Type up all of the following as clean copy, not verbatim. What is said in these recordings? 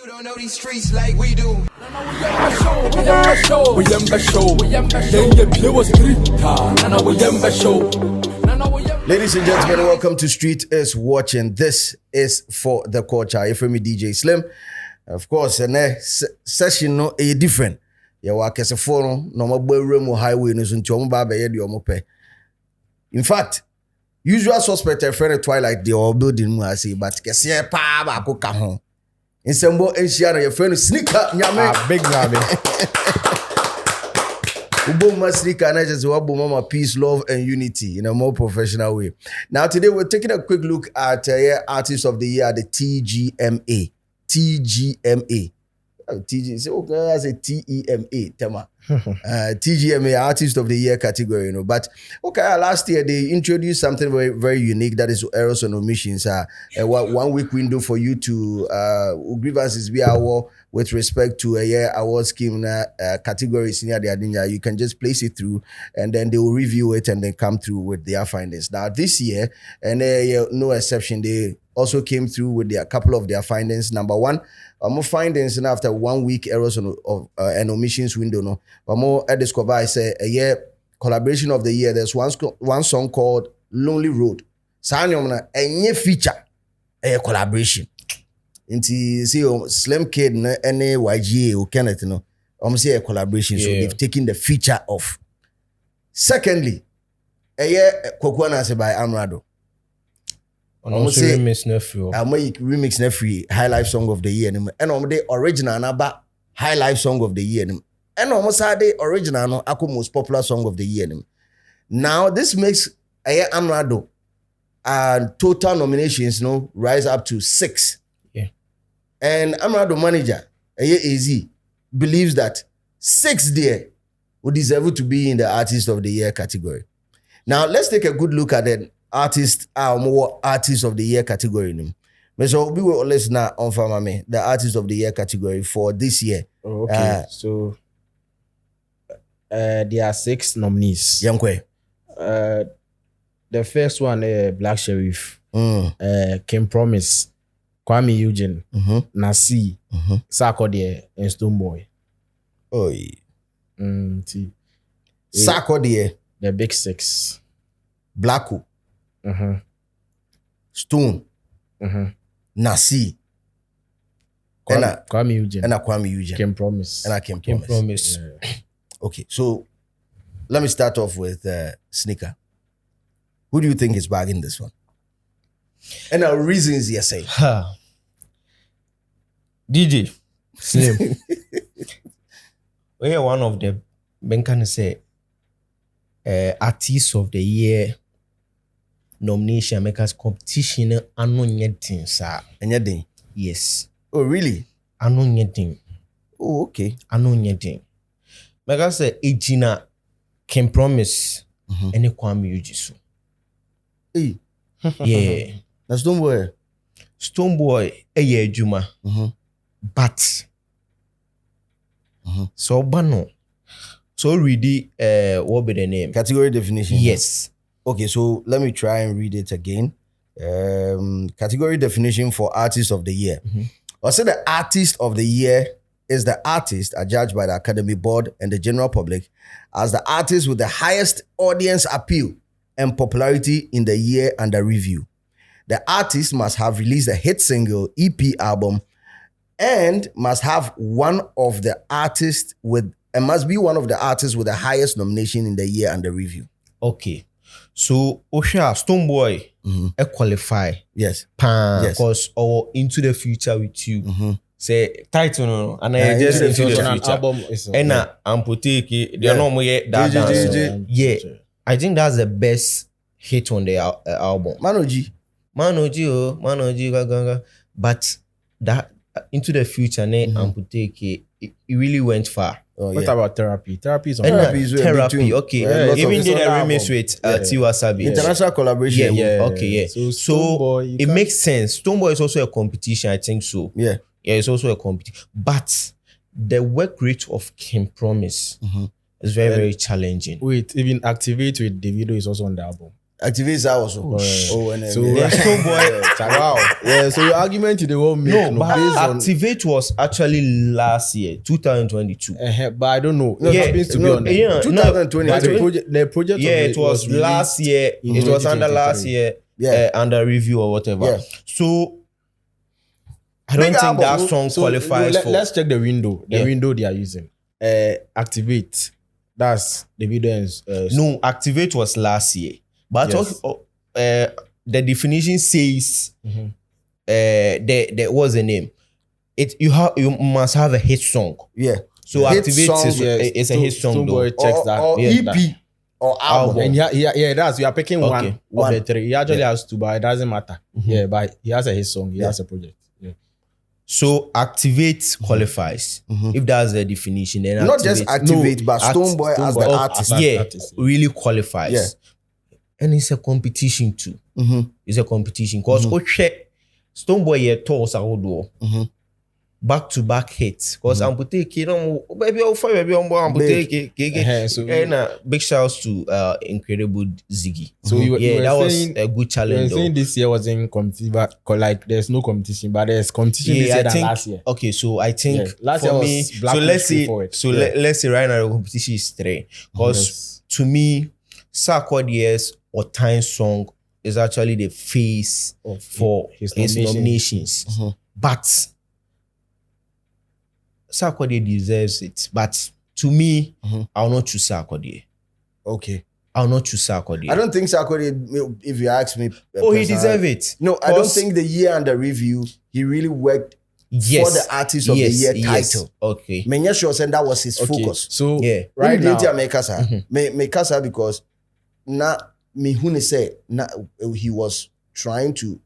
You don't know these streets like we do. Ladies and gentlemen, welcome to Street is Watching. This is for the culture. If me DJ Slim, of course, and session no a different. Ya wa kese forum no mabwe highway no so nti ba be ye de omo pe. In fact, usual suspect a friend Twilight the all building mu ase but kese pa ba ko ka ho. Insembo enhia na your friend sneaker nyame big nyame. Uboma sneaker na just waboma peace, love and unity in a more professional way. Now today we're taking a quick look at Artist of the Year, the TGMA. TGMA. TG, so okay, I say TEMA, Tema. TGMA Artist of the Year category, you know. But okay, last year they introduced something very, very unique, that is errors and omissions. A 1 week window for you to grievances be our with respect to a year award scheme categories in the you can just place it through and then they will review it and then come through with their findings. Now this year, and no exception, they also came through with a couple of their findings. Number one, more findings and after 1 week errors and omissions window. No, more I discover I say a year collaboration of the year. There's one song called Lonely Road. Sanyomna a feature a collaboration. Inti see Slim Kid na any YGA or Kenneth no. Say a collaboration, so they've taken the feature off. Secondly, a year Kokwana say by Amrado. Remix na free. Remix na free High Life Song of the Year and the original na High Life Song of the Year and almost had the original no ako most popular song of the year. Now this makes a year Amrado and total nominations no rise up to 6. Yeah. And Amrado manager a year AZ believes that 6 there would deserve to be in the Artist of the Year category. Now let's take a good look at the Artist of the Year category. So we will listen on Famame, the Artist of the Year category for this year. Oh, okay. So there are 6 nominees. Yankwe. The first one Black Sheriff, Kim Promise, Kwame EuGiN, Nii, Sarkodie, and Stonebwoy. Oh, Sarkodie, the big 6. Blacko, Stone, Nii, Kwame EuGiN, Kim Promise, Kim Promise. Yeah. Okay, so let me start off with Sneaker. Who do you think is bagging this one? And our reasons you say. DJ Slim. We are one of the can say Artist of the Year nomination makers competition anu nyedin sa. Nyedin? Yes. Oh really? Anu nyedin. Oh okay. Anu nyedin. Mega say EuGiN Kim Promise any Kwame EuGiN. Hey. Yeah. That's Stonebwoy. Stonebwoy eye adwuma. But so bano. So read what be the name? Category definition. Yes. Okay, so let me try and read it again. Category definition for Artist of the Year. Also, the Artist of the Year is the artist adjudged by the Academy Board and the general public as the artist with the highest audience appeal and popularity in the year under review. The artist must have released a hit single, EP album, and must have one of the artists with the highest nomination in the year under review. Okay. So Osha Stonebwoy qualify. Yes. Because or Into the Future with You. Say title no and I just Into the Future. Album is and amputeki they are no more that dance. Yeah. I think that's the best hit on the album. Manoji gaga. But that Into the Future ne amputeki it really went far. Oh, what about Therapy? Therapy is on Therapy. Okay. Even did a remix with Tiwa Savage. International collaboration. Yeah. Okay. Yeah. So it makes sense. Stonebwoy is also a competition. I think so. Yeah. Yeah. It's also a competition. But the work rate of Kim Promise is very, very challenging. Wait, even Activate with Davido is also on the album. Activate also. And then, So Stonebwoy, wow. yeah, so your argument you they won't make No, no, but based on Activate was actually last year, 2022. but I don't know. No, It yeah, happens to no, be on yeah, there. 2020. But the project Yeah, of it was last released year. in It was under last 2023. year, Yeah. under review or whatever. Yeah. So I don't Big think that album. song So, qualifies for. let's check the window. The Yeah. window they are using. Activate. That's the evidence. No, Activate was last year, but Yes. the definition says there was a name. You must have a hit song. Yeah. So Hit Activate song, is a hit song though. Stonebwoy checks that. Or Yeah, EP or album. And yeah, that's you are picking Okay. one of the three. He actually has two, but it doesn't matter. Yeah, but he has a hit song. He has a project. Yeah. So Activate qualifies if that's the definition. Then Not just Activate, but Stonebwoy as the Stonebwoy artist. as yeah, artist. really qualifies. Yeah. And it's a competition too. It's a competition because Stonebwoy yeah tours out back-to-back hits. Because I'm baby, So big shouts to Incredible Ziggy. So you were that was saying- a good you're challenge. saying Though. this year wasn't competition, but like there's no competition, but there's competition this year than last year. Okay, so I think Yeah, last for year was me, black so and let's say, straightforward. so Yeah. let's say right now the competition is 3. Because Yes. to me, Sarkodie's or Time song is actually the face Of for his his nominations. But Sarkodie deserves it. But to me, I'll not choose Sarkodie. Okay. I'll not choose Sarkodie. I don't think Sarkodie, if you ask me. Oh, he personally- deserves it. No, I don't Because- think the year under review, he really worked Yes. for the artist of the year title. Okay. Menya sure said that was his Okay, focus. so Yeah. right now, me kasa because na me hune say na he was trying to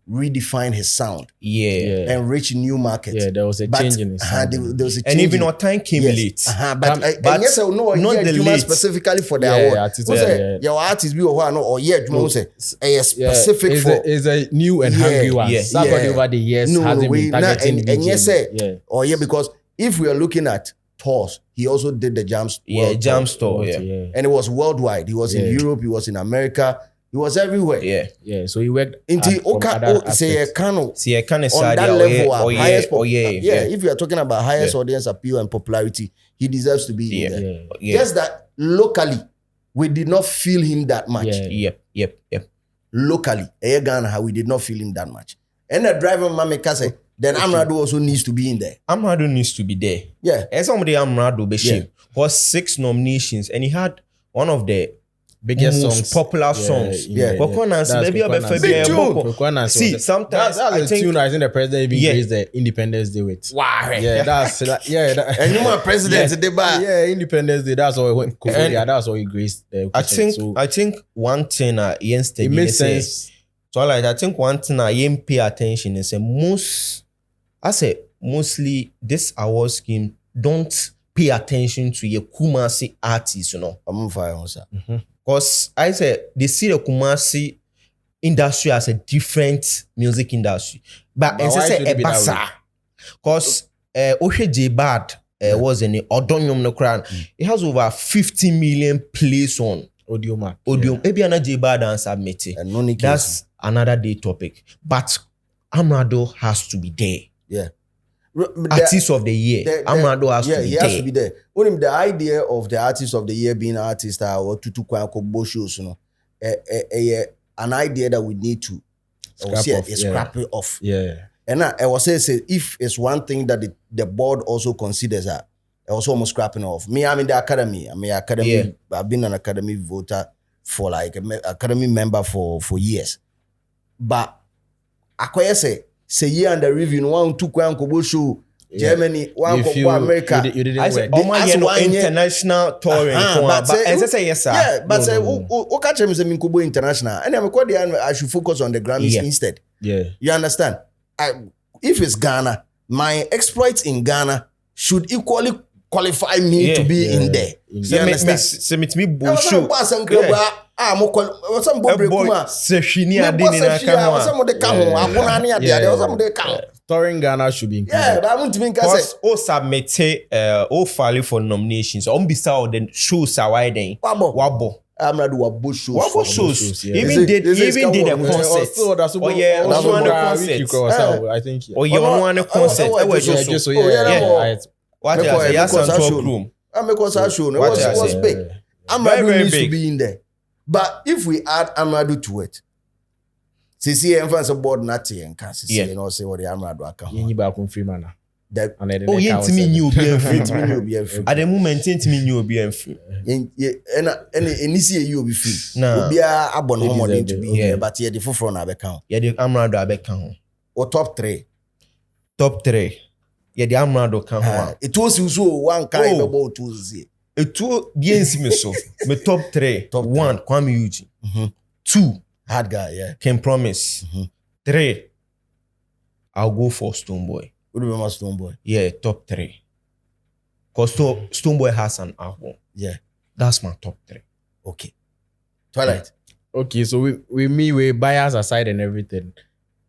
redefine his sound Yeah. and reach new markets. yeah, there was a But change in his sound. there was a change. And even in- our time came yes. late. But But yes, no, not not the the late. specifically for the Yeah, award. artist, Who say yeah. your artist be or no or yeah, you say a Yeah, specific it's for a new and Yeah, hungry one. yeah, Sarkodie yeah. over the years hasn't been targeting and yes, say yeah. or yeah, because if we are looking at tours, he also did the Jams. Yeah, World Jam Tour. Store. Yeah. And it was worldwide. He was in Yeah. Europe, he was in America, he was everywhere. Yeah. Yeah, so he worked Until from other say a aspects. cano See, I kind of on sad. that Yeah, level, highest yeah. if you are talking about highest Yeah. audience appeal and popularity, he deserves to be Yeah. in there. Yeah. Yeah. Just that locally, we did not feel him that much. Yeah. Yep. Locally, Ghana, we did not feel him that much. And the driver Mame Kase, then Amrado also needs to be in there. Amrado needs to be there. Yeah. And somebody Amrado be Yeah. shame. Was 6 nominations and he had one of the biggest most songs. popular songs. Yeah. Pokwanas, That's maybe Pokwanas. I'll be Big tune. Pokwanas See, was- sometimes that's I the think tune I think the president even Yeah. raised the Independence Day with. wow. Yeah, that's And you want president they buy. yeah, Independence Day. That's all. And- That's all he graced. The I occasion. think So I think one thing against it makes sense. So like I think one thing I ain't pay attention is mostly this award scheme don't pay attention to your Kumasi artists, you know. I'm on fire on sir. Because I said they see the Kumasi industry as a different music industry. But But it's why say should it a be that basa. Because Oshe J Bad was in the Odonyum no crown. It has over 50 million plays on Audio Mark. Audio. Maybe another J Bad and submit it. And no Nikki. That's another day topic. But Amrado has to be there. yeah. Artist of the year. Amrado has to be he there. has to be there. Only the idea of the artist of the year being artist or tutu kwa shows, you know, an idea that we need to scrap it off. Yeah. And I was saying, if it's one thing that the board also considers that, I was almost scrapping off. Me, I'm in the academy. Yeah. I've been an academy voter for like academy member for years. But I say year under review, one two kwa show Germany, one You kwa America. You didn't I said, work. Oma no international touring. But say yes, sir. Yeah, but say, No. catch him is a Minkubo International. And I should focus on the Grammys Yeah. instead. Yeah. You understand? If it's Ghana, my exploits in Ghana should equally qualify me Yeah. to be Yeah. in there. In You Say understand? say me I bullshit. was some bobre kuma. Se shini Me ade boss ni a na shia, ka some of the kaho, abona ni ade, there was some of the kaho. Touring Ghana should be included. Yeah, but I want to be say Because o submit o file for nominations. On bisa o the shows are why then. Wabo. Amrado wabo shows. What shows? yeah. Even did This is a Kawo. concert. Oh yeah, that's also what on a concert. I think. Oh yeah, on a concert. Just so yeah. What Make else? a- Yes, because and I talk showed- room. I make us a show. It what was, I it was say, big. Amrado Very needs big. to be in there. But if we add Amrado to it, CC emphasis board nothing and can see Yeah. you know say what the Amrado account. You need back on free man. That Oh, yeah, to me, you be free. me you be free. At the moment, to me, you be free. And any see you be free. Nah. Be a abon They home deserve to it. be Yeah. here, but yeah, the full front account. Yeah, the Amrado Abeka. Or top 3. Top 3. Yeah, the Amrado can. It was you so one kind Oh. about to see. It two bien me so. My top 3. Top 1, Kwame EuGiN. Mhm. 2, Hard guy, yeah. Can Promise. Mhm. 3, I'll go for Stonebwoy. What do you remember Stone Boy? Yeah, top 3. Because Stonebwoy has an album. Yeah. That's my top 3. Okay. Twilight. Okay, so we bias aside and everything.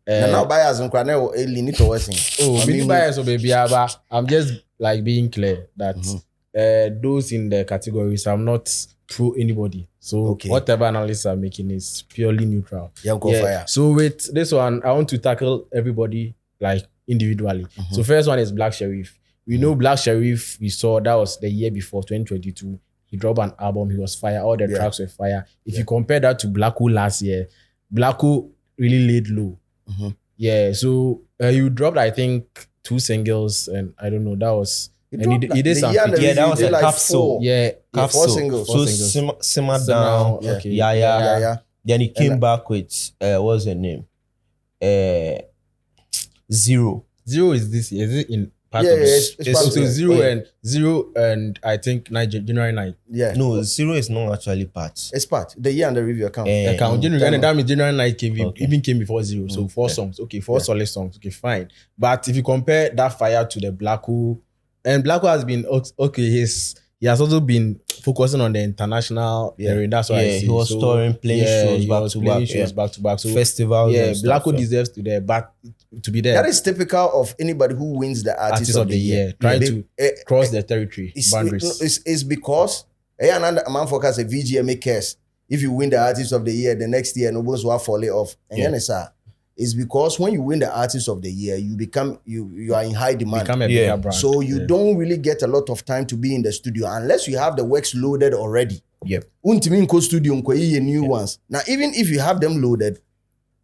Now buyers and Kwane lean it towards him. Oh, I mini mean, bias, so baby, but I'm just like being clear that those in the categories, I'm not pro anybody. So Okay. whatever analysis I'm making is purely neutral. Yeah, go fire. So with this one, I want to tackle everybody like individually. So first one is Black Sherif. We know Black Sherif, we saw that was the year before 2022. He dropped an album, he was fire, all the Yeah. tracks were fire. If you compare that to Blacko last year, Blacko really laid low. Yeah, so you dropped, I think, 2 singles, and I don't know, that was. And he did some features. Yeah, that was a like capsule. 4. Yeah, Four singles. So simmer down. now, okay. Yeah. Then he came back with what's her name? 0. Zero is this year. Is it in part Yeah, of yeah, this? it's part of So it. zero and I think January 9th. Yeah. No, 0 is not actually part. It's part. The year and the review account. Account January 9th, that means January 9th Okay. even came before 0. So 4 songs. Okay, 4 solid songs. Okay, fine. But if you compare that fire to the Blacko, and Blacko has been okay, he has also been focusing on the international area. That's why I see. He was touring, playing shows he back was to playing back, shows yeah. back to back. So Festivals. yeah, and stuff, Blacko yeah. deserves to be there. That is typical of anybody who wins the artist of the year. trying They- to eh, cross the territory boundaries. It's because another man focus a VGMA cares. If you win the artist of the year, the next year nobody's will fall it off. And Yeah. it's because when you win the artist of the year, you become you are in high demand. Become a Yeah. bigger brand. So you don't really get a lot of time to be in the studio unless you have the works loaded already. Yep. Untimi nko studio nko ye new ones. Now even if you have them loaded,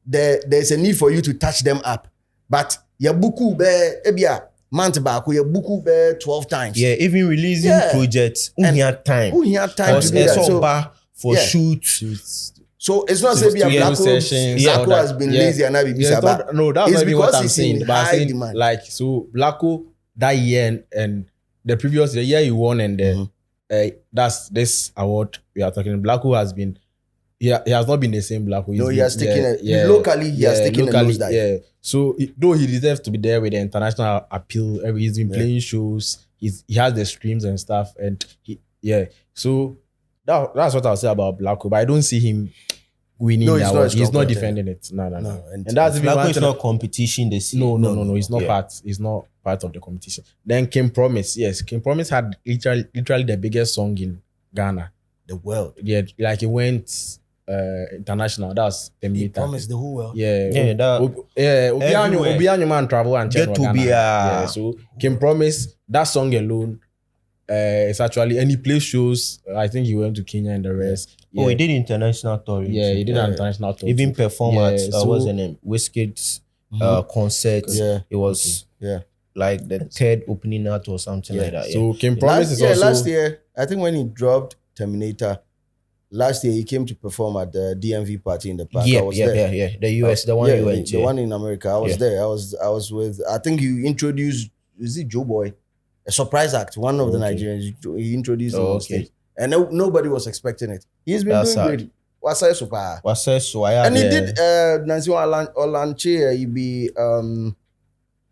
there's a need for you to touch them up. But ya buku be ebia month back ya buku be 12 times. Yeah, even releasing projects, And- had time. Who had time Because to do that? So, for yeah. shoots. so it's not saying Studio sessions, all Blacko that. has been Yeah. lazy and now be Yeah, but no, that's it's not even what because I'm it's saying. in But I'm high saying, demand. like, so Blacko that year and the previous year he won, and then that's this award we are talking. Blacko has been, he has not been the same Blacko. No, he been- has taken locally, he has taken a nosedive. Yeah. So though he deserves to be there with the international appeal, he's been playing shows. He has the streams and stuff, and So that's what I'll say about Blacko. But I don't see him winning No, the he's not award. a strong He's not contender. defending it. No. And that's even Blacko one is thing. not competition this year. No. He's not Yeah. part. He's not part of the competition. Then King Promise. Yes, King Promise had literally the biggest song in Ghana. The world. Yeah, like it went international. That's the He meter. promised the whole world. Yeah, Yeah, that- everywhere. Obianyo man travel and check Get to Ghana. be a- Yeah, so King Promise, that song alone, it's actually, and he plays shows. I think he went to Kenya and the rest. Oh, he did international touring. Yeah, too. he did an international tour. Even too. perform Yeah, at so- what's the name? Wizkid's concert. Yeah. It was Yeah. like the third opening act or something like that. Yeah. So King Promise is also last year, I think when he dropped Terminator, last year he came to perform at the DMV party in the park. I was there. yeah. The US, the one Yeah, you went the to. one in America. I was Yeah. there. I was with. I think he introduced. Is it Joe Boy? A surprise act. One of the Okay. Nigerians. He introduced him Oh, on okay. stage, and nobody was expecting it. He's been That's doing sad. great. What's that super? Was said so I And he had did Nancy Olanche. He be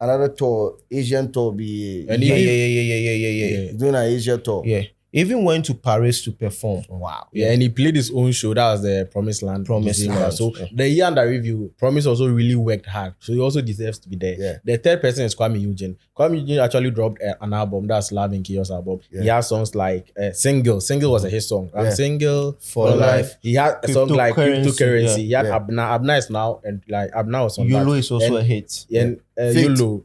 another tour, Asian tour. Be And yeah, he- yeah. doing an Asia tour. Yeah. Even went to Paris to perform. Wow. Yeah, and he played his own show. That was the Promised Land. Promised Museum. Land, So yeah. the year under review, Promise also really worked hard. So he also deserves to be there. Yeah. The third person is Kwame EuGiN. Kwame EuGiN actually dropped an album. That's Love and Chaos album. Yeah. He has songs like Single. Single was a hit song. Yeah. Single For Life. He had a song like Cryptocurrency. He had Yeah. Abna. Abna is now, and like Abna was on YOLO that. is also a hit. And Fate. YOLO.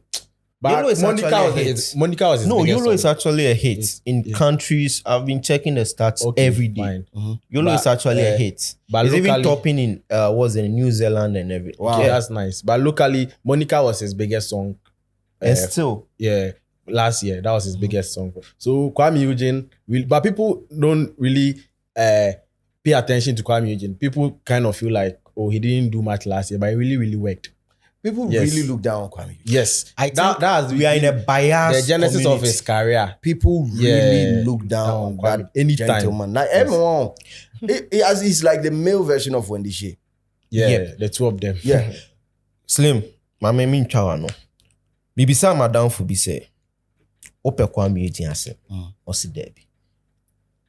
But YOLO is Monica actually a was hit. Monica was his No, biggest YOLO is song. actually a hit in countries. I've been checking the stats Okay, every day. fine. YOLO is But, actually a hit. but It's even locally- topping in was in New Zealand and everything. Wow. Yeah, that's nice. But locally, Monica was his biggest song. And still, Yeah, last year that was his biggest song. So Kwame EuGiN, but people don't really pay attention to Kwame EuGiN. People kind of feel like, oh, he didn't do much last year, but he really worked. People Yes. really look down on Kwame. Yes, I think that's we are in a bias. the genesis of community. his career. People really Yeah. look down on Kwame. that Anytime. gentleman. Like everyone, he's like the male version of Wendy Shea. Yeah, Yep. the two of them. Yeah. Slim, my memi ntwa no. Bibisa madam for bi say, ope Kwame EuGiN ase. O si debi.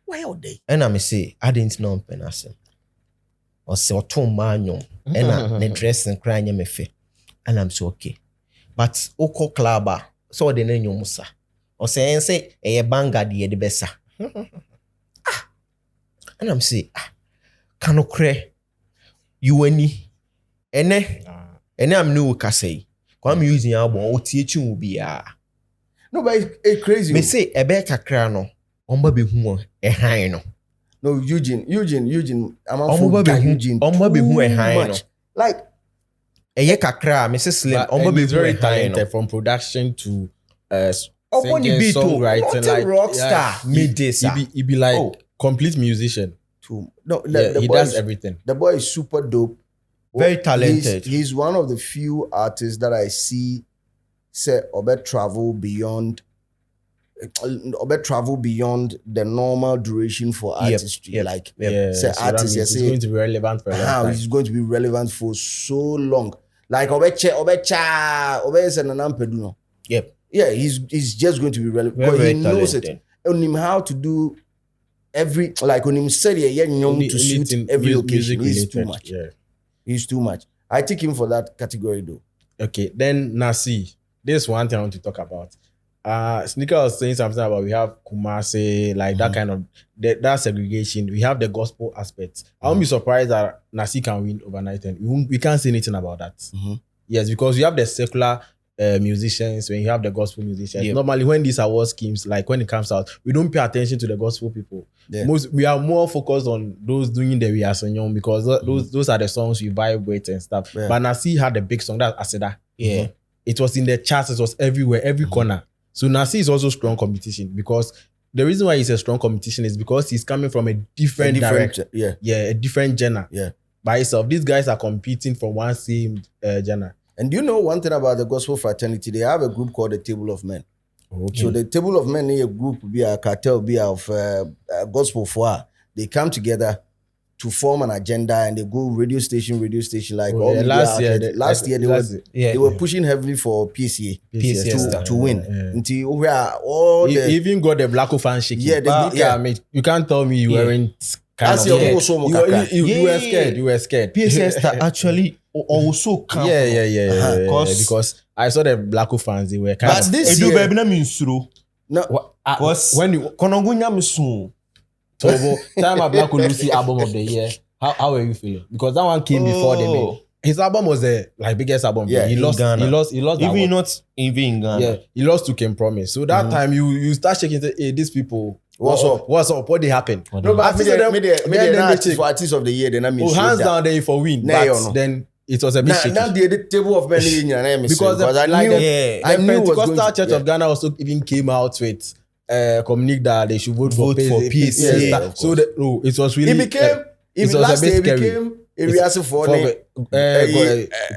Why are they? And me say, I didn't know pen ase. O se oton manyom. And ne dress and cry me fe. And I'm so okay. But oko club so de ne nyom sa. O say e banga de besa. And I'm say, kanokre you any ene I'm new kasei. Kwame EuGiN album o tie chi wo bia. No, but it's crazy. Me say ebe kakra no omba be hu e han no. No, EuGiN. I'm a Omba fool be guy, hu EuGiN. omba be hu e Too han no. much. Like, Eye kakra me say Slim But, omba and be he's hu e very han no. talented from production to Upon the singing, beat, songwriting, what a like rock star made this. He be like Oh. complete musician. no, Yeah, he boy does is- everything. The boy is super dope. Very talented. He's one of the few artists that I see say Obet travel beyond the normal duration for Yep, artistry. yep, Like yep. Yeah, say so artists, that means say, he's going to be relevant for a long time. he's going to be relevant for so long. Like Obe is an Anampeduno. Yep. Yeah, he's just going to be relevant. Very, But he very knows talented. it. On him how to do every like on him said to suit Anything every music occasion. He's too related, much. Yeah. He's too much. I take him for that category though. Okay, then Nasi. This is one thing I want to talk about. Sneaker was saying something about we have Kumasi, like that kind of that segregation. We have the gospel aspect. I won't be surprised that Nasi can win overnight, and we can't say anything about that. Yes, because we have the secular musicians, when you have the gospel musicians. Yep. Normally, when these award schemes, like when it comes out, we don't pay attention to the gospel people. Yeah. We are more focused on those doing the reaction because those are the songs we vibe with and stuff. Yeah. But Nasi had a big song, that's Aseda. Yeah. It was in the charts, it was everywhere, every corner. So Nasi is also strong competition because the reason why he's a strong competition is because he's coming from a different direction. Yeah. Yeah, a different genre. Yeah. By itself. These guys are competing from one same genre. And do you know one thing about the gospel fraternity? They have a group called the Table of Men. Okay. So the Table of Men is a group, be a cartel, be of gospel for. They come together to form an agenda and they go radio station, like all yeah, media last year, outlets. Yeah. They were pushing heavily for PCA PCA to win. Yeah. Until we are all He the even got the Blacko fan shaking. Yeah, they But, did, yeah. I mean, you can't tell me you Yeah. weren't kind That's of your scared. also You Mokaka. were Yeah. scared. You were scared. PSS that actually also come. Yeah. Cause- Because I saw the Blacko fans. They were kind But of. this Edu year, baby na me nsuro. no, Cause when you konongunya me sun. Tobo time a Blacko Lucy album of the year, how were you feeling? Because that one came before the main. His album was the biggest album. Yeah, he in lost. Ghana. He lost. That Even one. not even in Ghana. Yeah, he lost to Ken Promise. So that time you start shaking. Say, hey, these people. What's up? What's up? What they happen? no, but Artists of them- then artist they for artist of the year. Then I mean, hands down there for win. Nah, you But know. then it was a bit shaky. Now the Table of Men Because I like knew, Yeah. I the knew it was Pentecostal going to- Church of Ghana also even came out with communique that they should vote for PCA, Yeah, of so it was really It became it was last a bit year it scary. became area for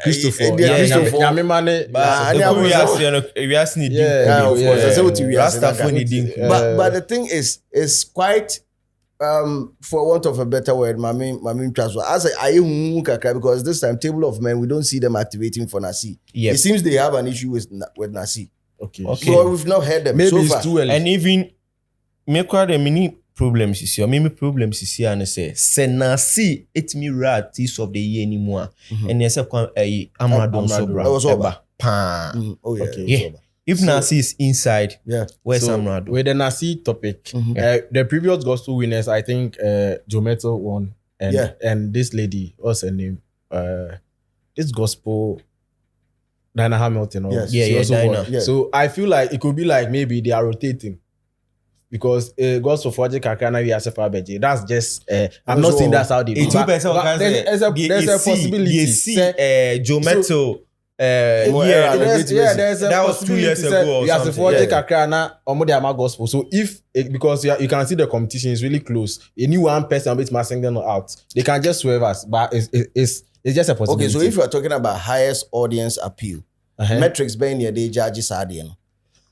Christopher. Christopher. Nyame Mane. But Yeah, of course. yeah. I say what you Rastafari ni din. But the thing is quite for want of a better word, Mami transfer. As I kakra because this time Table of Men we don't see them activating for Nasi. Yep. It seems they have an issue with Nasi. Okay. Okay. So we've not heard them Maybe so it's far. too early. And even me kwa de mini problems is here. Me problems is here and say Senasi it me artist of the year anymore. And yes, Amadon Sobra. It was over. Pan. Oh yeah. Yeah. If Nasi is inside, where's So, Amadon? with the Nasi topic, the previous gospel winners, I think Jometo won, and this lady, what's her name? This gospel, Dinah Hamilton. Yes. She also Dinah. won. Yeah. So I feel like it could be like maybe they are rotating. Because gospel for Kakana we as a Fabeji. That's just I'm not saying that's how they do. It's But there's a possibility. You see, Jometo. There's a that was 2 years ago or you have to something. forge Kakana or more gospel. So if because you can see the competition is really close, a new one person bit missing them out. They can just swerve us, but it's just a possibility. Okay, so if you are talking about highest audience appeal, metrics being near the judges are there.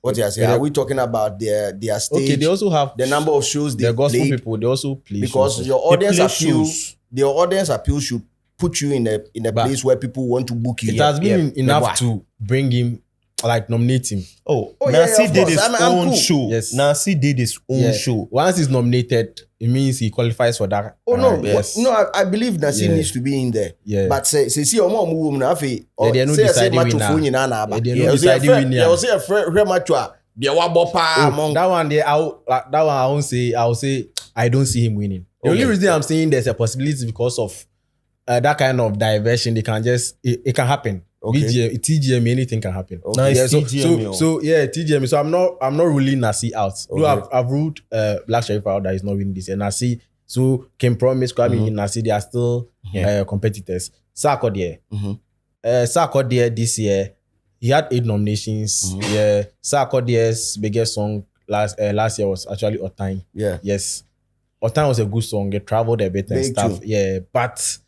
What you say? Are we talking about their stage? Okay, they also have the number of shows they the gospel played? people. They also play Because shows. your audience appeal, shows. your audience appeal should put you in a place where people want to book you. It has been enough to bring him, like nominate him. Nasi of did course. his I'm own cool. show. Yes. Nasi did his own show. Once he's nominated, it means he qualifies for that. Oh no, yes. no! I believe Nasi needs to be in there. Yeah. But say omo move na afi. They are not deciding winner. They are not deciding winner. They say a friend matua. They wa bopa among that one there. I won't say. I will say I don't see him winning. The only reason I'm saying there's a possibility because of that kind of diversion. They can just it can happen. Okay. TGMA, anything can happen. Okay. Nice TGMA. So TGMA. So I'm not ruling Nasi out. Okay. Though I've ruled Black Sheriff out that is not winning this. And Nasi, so can promise Kwame Nasi they are still competitors. Sako there. Sako there this year. He had 8 nominations. Yeah, Sako there's biggest song last year was actually Otime. Yeah. Yes, Otime was a good song. It traveled a bit and Big stuff. too. Yeah, but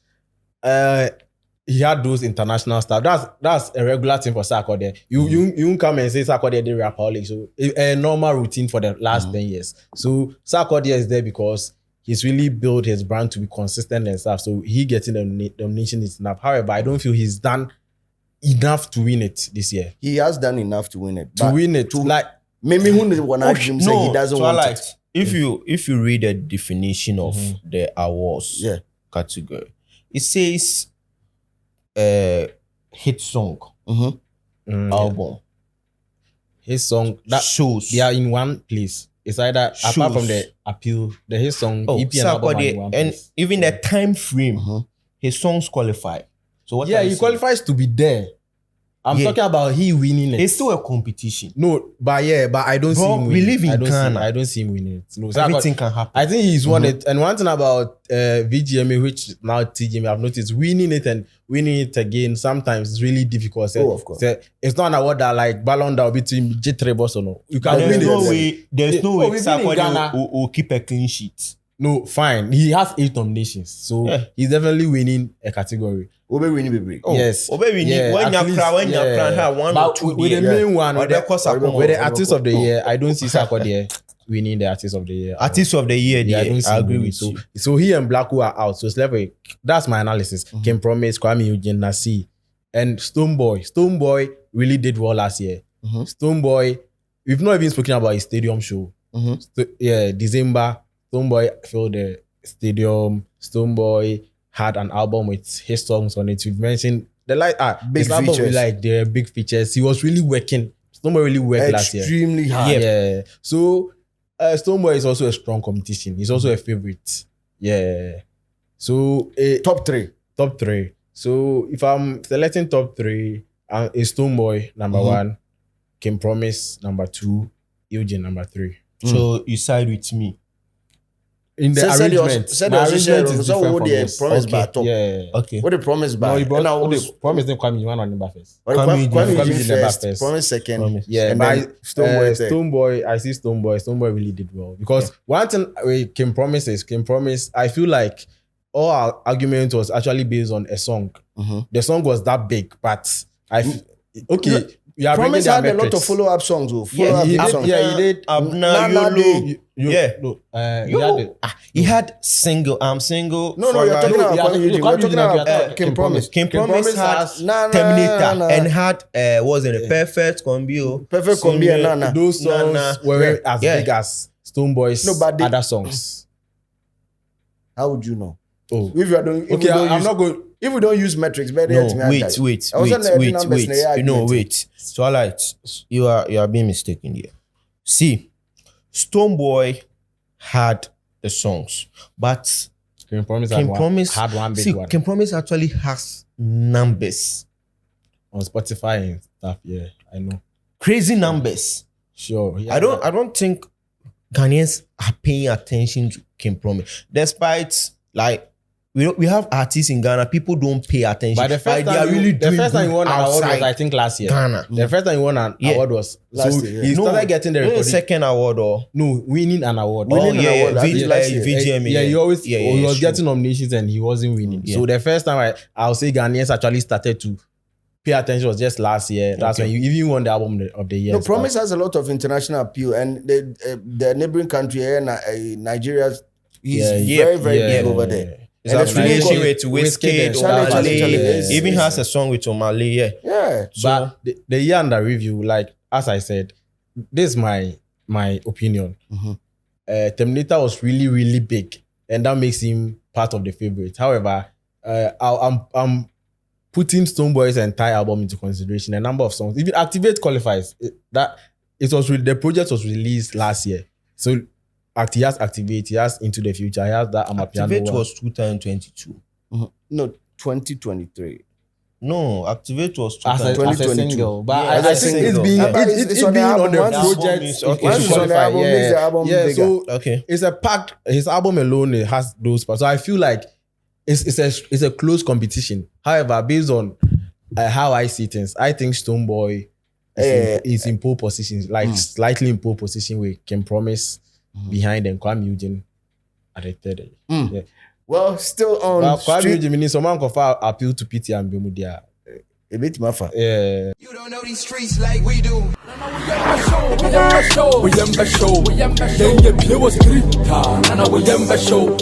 he had those international stuff. That's a regular thing for Sako there. You come and say Sako there they rapaholic. So a normal routine for the last 10 years. So Sako there is there because he's really built his brand to be consistent and stuff. So he getting the nomination is enough. However, I don't feel he's done enough to win it this year. He has done enough to win it. Maybe who one actually say he doesn't want like, it. If you read the definition of the awards category, it says hit song, album, His song that shows. they are in one place. It's either apart from the appeal, his song, EP and album are in one and place. even the time frame, his songs qualify. So what? Yeah, he qualifies to be there. I'm talking about he winning it. It's still a competition. No, but I don't see him winning. we live in Ghana. I don't see him winning it. No, so Everything can happen. I think he's won it. And one thing about VGMA, which now TGMA, I've noticed winning it and winning it again sometimes is really difficult. So, of course. So it's not an award that like Ballon d'Or between J3 boss or no. You can There's win no it. way. There's no way we've been in Ghana. Sarkodie will keep a clean sheet. No, fine. He has 8 nominations. So he's definitely winning a category. Obe winning baby. Yes. When you cry, have one or two. With the main one, Or with they cost the artist of the year, I don't see Sarkodie winning the artist of the year. Artist of the year. Yeah, I agree with with you. So he and Blacko are out. So it's left with, that's my analysis. Can Promise, Kwame EuGiN, Nasi, and Stonebwoy. Stonebwoy really did well last year. Stonebwoy, we've not even spoken about his stadium show. December, Stonebwoy filled the stadium. Stonebwoy had an album with his songs on it. We've mentioned the Big his album features. with like the big features. He was really working. Stonebwoy really worked last year. Extremely hard. Yeah. So Stonebwoy is also a strong competition. He's also a favorite. Yeah. So Top 3. top 3. So if I'm selecting top 3, is Stonebwoy number 1, Can Promise number 2, EuGiN number 3. So you side with me. In the arrangement, my arrangement is different from this. Promise by top. Yeah. Okay. What the promise by? No, you brought And I the Promise didn't come in. You want on number first. Kwame Kwame EuGiN EuGiN number first, first. Promise second. Promise. Yeah, And but then Stonebwoy third. Stonebwoy, I see Stonebwoy. Stonebwoy really did well because one thing Can Promise. I feel like all our argument was actually based on a song. The song was that big, but we are Promise bringing had their a lot of metrics. follow-up songs. he did. He had single. I'm single. No, you're talking about Yeah, Kwame EuGiN. Kwame We're talking EuGiN, about Can Promise. Can Promise had Nah, Terminator and had was it a perfect combi? Perfect combi and Nana. Those songs Nana. were as Yeah. big as Stonebwoy's No, but they- other songs. How would you know? Oh, If you are doing, if okay. we don't I'm use, not going. if we don't use metrics, better No, yet, me wait. I wasn't letting numbers in the air No, argument. wait. So I like you are being mistaken here. See, Stonebwoy had the songs, but King Promise King Promise had one big see, one King Promise actually has numbers, on Spotify and stuff. Yeah, I know. crazy numbers. Sure. He I had don't think Ghanaians are paying attention to King Promise, despite like. We have artists in Ghana. People don't pay attention. But the first they time, are really the first time he good won an award was, outside I think, last year. Ghana. The first time he won an Yeah. award was Last so year, he yeah. started getting the recording. second award or No, winning an award. Winning an award, I think last year. VGMA. Yeah, he always he was sure. getting nominations and he wasn't winning. Yeah. So the first time I'll say Ghanaians actually started to pay attention was just last year. That's when you even won the album of the year. No, Promise has a lot of international appeal, and the neighboring country here, Nigeria, he's very big over there. It's And it's really affiliation good. with Wizkid Wizkid, and Charlie, Omale. yeah. Even has a song with Omale. Yeah. Yeah. But the year under review, like as I said, this is my opinion. Terminator was really, really big, and that makes him part of the favorite. However, I'm putting Stonebwoy's entire album into consideration. A number of songs, even Activate qualifies. The project was released last year, so he has Activate, he has Into the Future, he has that Amapiano Activate one. was 2022. No, 2023. No, Activate was as a 2022. single, but Yeah, I as a think single. it's being Yeah, but it's it's on the being on album. the Once it's- project. it's- it okay, should once it's on the qualify, album, makes the album yeah. bigger. So Okay. it's a packed. His album alone it has those parts. So I feel like it's a close competition. However, based on how I see things, I think Stonebwoy is in pole position, like slightly in pole position with King Promise behind them. EuGiN at the third. Yeah. Well, still on But street. EuGiN means someone can file appeal to PT and Bemudia. A bit mafa. Yeah. You don't know these streets like we do. We am show. Then you play was street. Nana we am show.